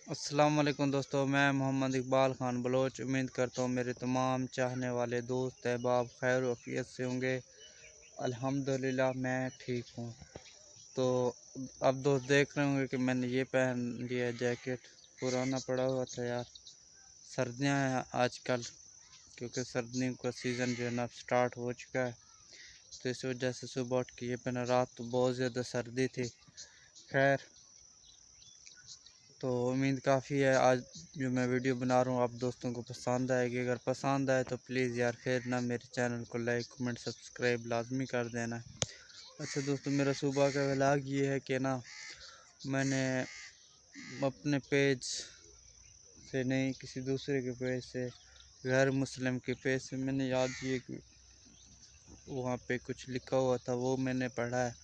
अस्सलाम वालेकुम दोस्तों, मैं मोहम्मद इकबाल ख़ान बलोच उम्मीद करता हूँ मेरे तमाम चाहने वाले दोस्त अहबाब खैर वफ़ियत से होंगे। अल्हम्दुलिल्लाह मैं ठीक हूँ। तो अब दोस्त देख रहे होंगे कि मैंने ये पहन लिया जैकेट, पुराना पड़ा हुआ था यार। सर्दियाँ हैं आजकल, क्योंकि सर्दियों का सीज़न जो है ना स्टार्ट हो चुका है, तो इस वजह से सुबह उठ के ये पहना। रात तो बहुत ज़्यादा सर्दी थी। खैर, तो उम्मीद काफ़ी है आज जो मैं वीडियो बना रहा हूँ आप दोस्तों को पसंद आएगी। अगर पसंद आए तो प्लीज़ यार फिर ना मेरे चैनल को लाइक कमेंट सब्सक्राइब लाजमी कर देना। अच्छा दोस्तों, मेरा सुबह का व्लॉग ये है कि ना मैंने अपने पेज से नहीं, किसी दूसरे के पेज से, गैर मुस्लिम के पेज से मैंने याद ये कि वहाँ पे कुछ लिखा हुआ था, वो मैंने पढ़ा है।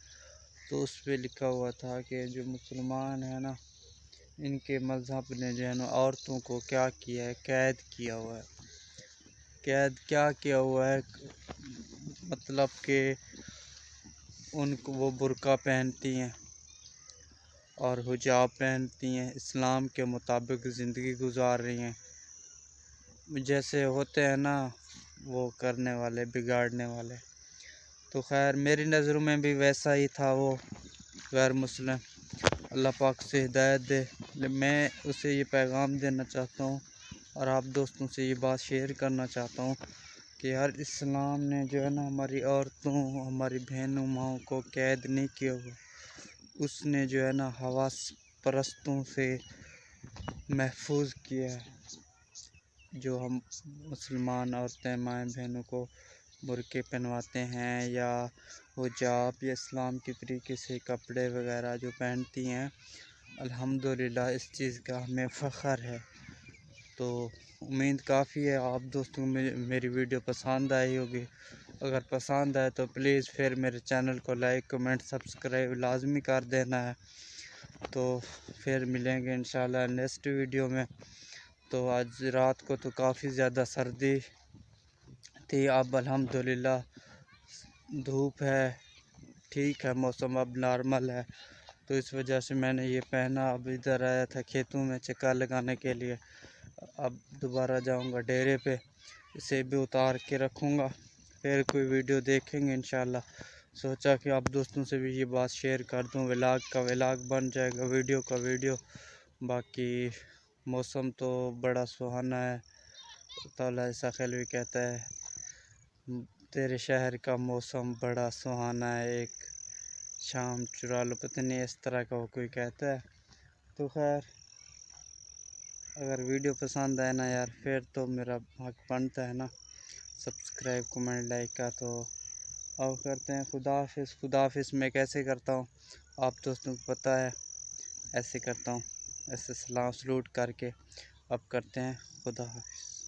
तो उस पर लिखा हुआ था कि जो मुसलमान है ना, इनके मज़हब ने जो है ना औरतों को क्या किया है, कैद किया हुआ है। कैद क्या किया हुआ है, मतलब कि उनको वो बुर्का पहनती हैं और हिजाब पहनती हैं, इस्लाम के मुताबिक ज़िंदगी गुजार रही हैं। जैसे होते हैं ना वो करने वाले, बिगाड़ने वाले। तो खैर मेरी नज़रों में भी वैसा ही था वो गैर मुस्लिम। अल्लाह पाक से हिदायत दे। मैं उसे ये पैगाम देना चाहता हूँ और आप दोस्तों से ये बात शेयर करना चाहता हूँ कि यार इस्लाम ने जो है ना हमारी औरतों, हमारी बहनों, माओं को कैद नहीं किया हुआ। उसने जो है ना हवास परस्तों से महफूज किया है। जो हम मुसलमान औरतें, माएँ बहनों को बुर्के पहनवाते हैं या हिजाब या इस्लाम के तरीके से कपड़े वगैरह जो पहनती हैं, अल्हम्दुलिल्लाह इस चीज़ का हमें फ़ख्र है। तो उम्मीद काफ़ी है आप दोस्तों को मेरी वीडियो पसंद आई होगी। अगर पसंद आए तो प्लीज़ फिर मेरे चैनल को लाइक कमेंट सब्सक्राइब लाजमी कर देना है। तो फिर मिलेंगे इंशाल्लाह नेक्स्ट वीडियो में। तो आज रात को तो काफ़ी ज़्यादा सर्दी थी, अब अल्हम्दुलिल्लाह धूप है, ठीक है, मौसम अब नॉर्मल है। तो इस वजह से मैंने ये पहना। अब इधर आया था खेतों में चक्कर लगाने के लिए, अब दोबारा जाऊंगा डेरे पे, इसे भी उतार के रखूँगा, फिर कोई वीडियो देखेंगे इंशाल्लाह। सोचा कि आप दोस्तों से भी ये बात शेयर कर दूं, व्लॉग का व्लॉग बन जाएगा, वीडियो का वीडियो। बाकी मौसम तो बड़ा सुहाना है। ताला ऐसा ख्याल भी कहता है तेरे शहर का मौसम बड़ा सुहाना है, एक शाम चुरा लो, पता नहीं इस तरह का वो कोई कहता है। तो खैर अगर वीडियो पसंद आए ना यार, फिर तो मेरा हक बनता है ना सब्सक्राइब कमेंट लाइक का। तो अब करते हैं खुदा हाफिज़। खुदा हाफिज़ मैं कैसे करता हूँ आप दोस्तों को पता है, ऐसे करता हूँ, ऐसे सलाम सलूट करके अब करते हैं खुदा हाफिज़।